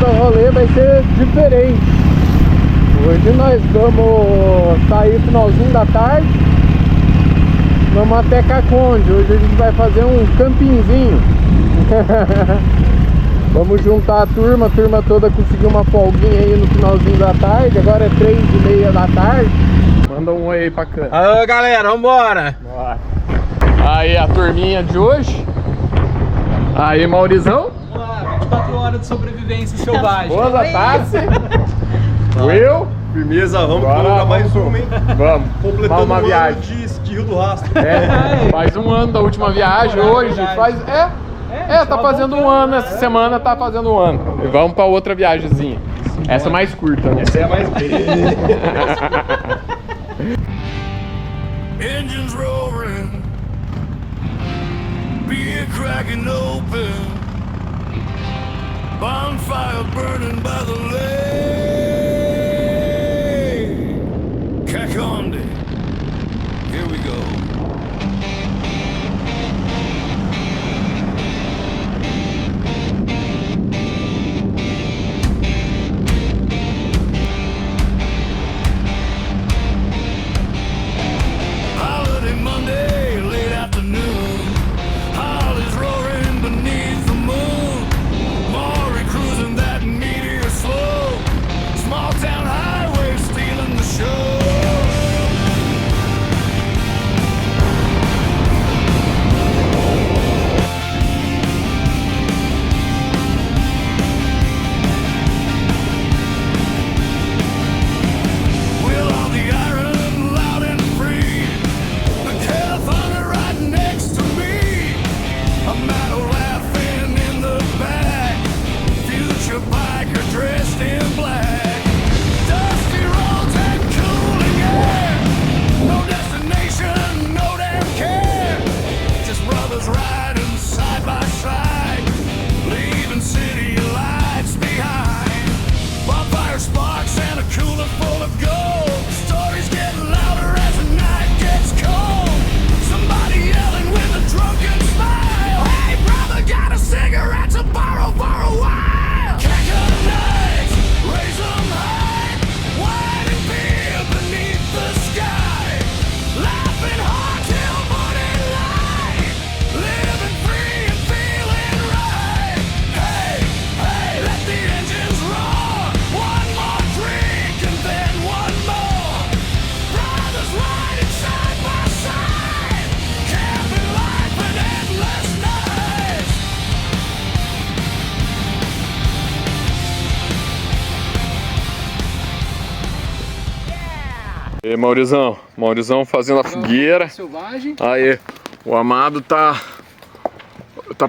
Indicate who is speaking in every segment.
Speaker 1: O rolê vai ser diferente. Hoje nós vamos sair finalzinho da tarde. Vamos até Caconde. Hoje a gente vai fazer um campinzinho. Vamos juntar a turma toda conseguiu uma folguinha aí no finalzinho da tarde. Agora é 3h30 da tarde. Manda um oi aí pra câmera.
Speaker 2: Alô galera, vambora!
Speaker 1: Bora. Aí a turminha de hoje. Aí Maurizão.
Speaker 2: Vamos lá, 24 horas de sobrevivência selvagem.
Speaker 1: Boa, Tassi. Will.
Speaker 3: Firmeza, vamos
Speaker 1: Bora,
Speaker 3: colocar mais
Speaker 1: vamos,
Speaker 3: uma, hein?
Speaker 1: Vamos.
Speaker 3: Completando
Speaker 1: uma
Speaker 3: um
Speaker 1: viagem.
Speaker 3: ano de Rio do Rastro.
Speaker 1: É, faz um ano da última viagem hoje. Faz, tá fazendo um ano. Essa semana tá fazendo um ano. E vamos pra outra viagemzinha. Essa é mais curta, né?
Speaker 3: Essa é a mais
Speaker 4: Engines roaring, beer cracking open, bonfire burning by the lake. Caconde, here we go. Monday, late afternoon, Holly's roaring beneath the moon. Maury cruising that meteor slow. Small town highway stealing the show.
Speaker 1: E aí, Maurizão fazendo a fogueira.
Speaker 2: Selvagem.
Speaker 1: Aí, o Amado tá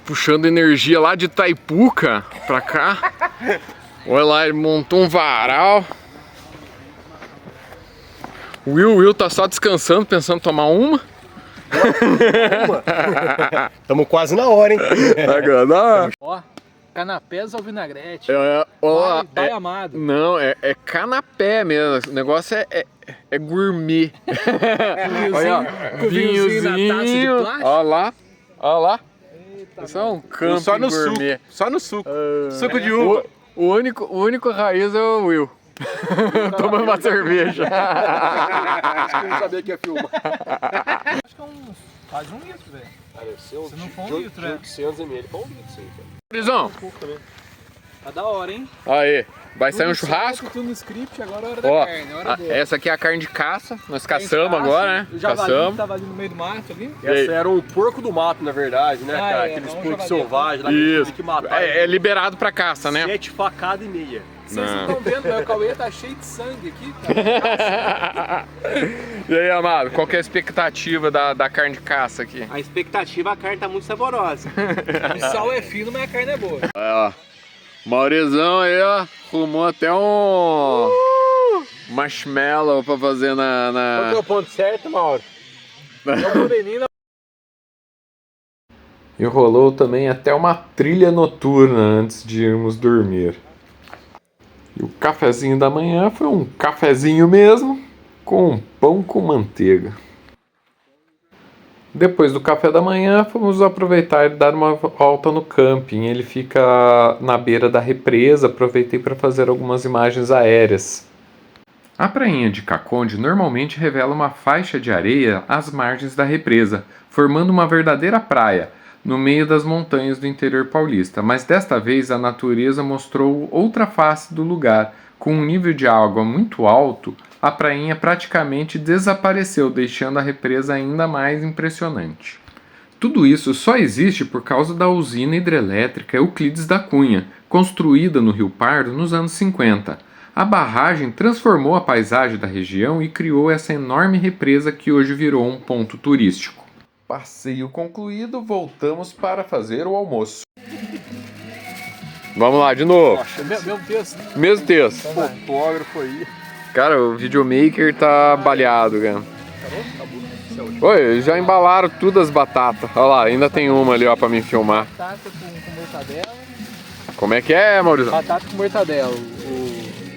Speaker 1: puxando energia lá de Itaipuca pra cá. Olha lá, ele montou um varal. O Will tá só descansando, pensando em tomar uma.
Speaker 3: Estamos quase na hora, hein?
Speaker 2: Ó, canapés ao vinagrete.
Speaker 1: Vai,
Speaker 2: Amado.
Speaker 1: Não, é canapé mesmo. O negócio é gourmet. Olha, ó,
Speaker 2: vinhozinho na taça de plástico.
Speaker 1: Ó lá. Isso é um camping
Speaker 3: Só no
Speaker 1: gourmet.
Speaker 3: suco. Só no suco. Suco de uva.
Speaker 1: O único raiz é o Will. Tomando uma cerveja.
Speaker 3: Acho que eu não sabia que ia filmar.
Speaker 2: Acho que é quase um litro, velho.
Speaker 3: Deve ser
Speaker 2: Se não for um litro, né?
Speaker 3: 800 ml. Bom litro isso aí, cara.
Speaker 1: Maurizão,
Speaker 2: Tá da hora, hein?
Speaker 1: aí, vai sair um churrasco.
Speaker 2: Tudo no script, agora é hora da
Speaker 1: Ó,
Speaker 2: carne, é hora boa.
Speaker 1: essa aqui é a carne de caça. Nós caçamos agora, né?
Speaker 2: O javali
Speaker 1: Caçamos.
Speaker 2: tava ali no meio do mato ali.
Speaker 3: Essa era um porco do mato, na verdade, né, cara?
Speaker 2: é,
Speaker 3: Aqueles
Speaker 2: não um
Speaker 3: porcos
Speaker 2: javali.
Speaker 3: selvagens lá
Speaker 1: Isso.
Speaker 3: que mataram.
Speaker 1: É liberado pra caça, né?
Speaker 3: 7 facadas e meia.
Speaker 2: Vocês não estão vendo, mas o Cauê tá cheio de sangue aqui, cara.
Speaker 1: E aí, Amado, qual que é a expectativa da carne de caça aqui?
Speaker 3: A expectativa, a carne tá muito saborosa.
Speaker 2: O sal é fino, mas a carne é boa.
Speaker 1: Ó, Maurizão aí, ó, arrumou até um marshmallow pra fazer
Speaker 3: Qual que é o ponto certo, Mauro?
Speaker 1: E rolou também até uma trilha noturna antes de irmos dormir. E o cafezinho da manhã foi um cafezinho mesmo, com pão com manteiga. Depois do café da manhã, fomos aproveitar e dar uma volta no camping. Ele fica na beira da represa, aproveitei para fazer algumas imagens aéreas. A prainha de Caconde normalmente revela uma faixa de areia às margens da represa, formando uma verdadeira praia, no meio das montanhas do interior paulista, mas desta vez a natureza mostrou outra face do lugar. Com um nível de água muito alto, a prainha praticamente desapareceu, deixando a represa ainda mais impressionante. Tudo isso só existe por causa da usina hidrelétrica Euclides da Cunha, construída no Rio Pardo nos anos 50. A barragem transformou a paisagem da região e criou essa enorme represa que hoje virou um ponto turístico. Passeio concluído, voltamos para fazer o almoço. Vamos lá, de novo.
Speaker 2: Mesmo texto?
Speaker 1: Mesmo texto.
Speaker 3: Fotógrafo aí.
Speaker 1: Cara, o videomaker tá baleado, cara. Oi, já embalaram todas as batatas. Olha lá, ainda tem uma ali, ó, pra me filmar.
Speaker 2: Batata com mortadela.
Speaker 1: Como é que é, Maurício?
Speaker 2: Batata com mortadela,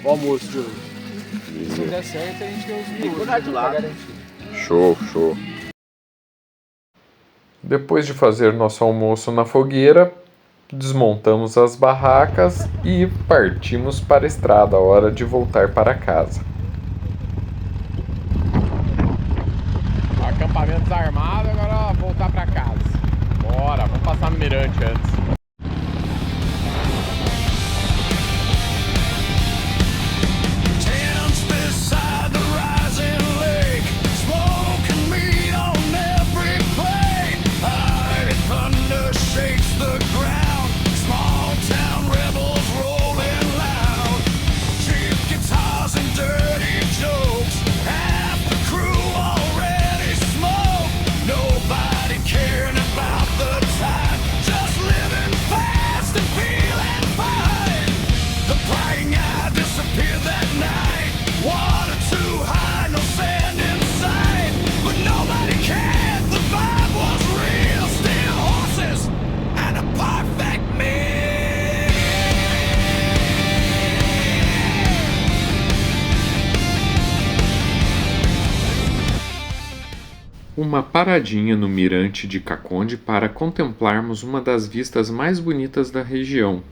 Speaker 2: o almoço de hoje. Se não der certo, a gente tem os miolos pra garantir.
Speaker 1: Show, show. Depois de fazer nosso almoço na fogueira, desmontamos as barracas e partimos para a estrada, hora de voltar para casa. Acampamento desarmado, agora voltar para casa. Bora, vamos passar no Mirante antes. Uma paradinha no Mirante de Caconde para contemplarmos uma das vistas mais bonitas da região.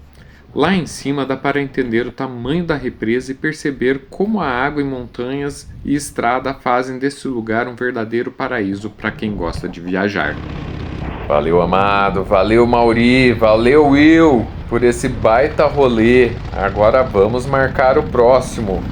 Speaker 1: Lá em cima dá para entender o tamanho da represa e perceber como a água e montanhas e estrada fazem desse lugar um verdadeiro paraíso para quem gosta de viajar. Valeu, Amado, valeu, Mauri, valeu, Will, por esse baita rolê. Agora vamos marcar o próximo.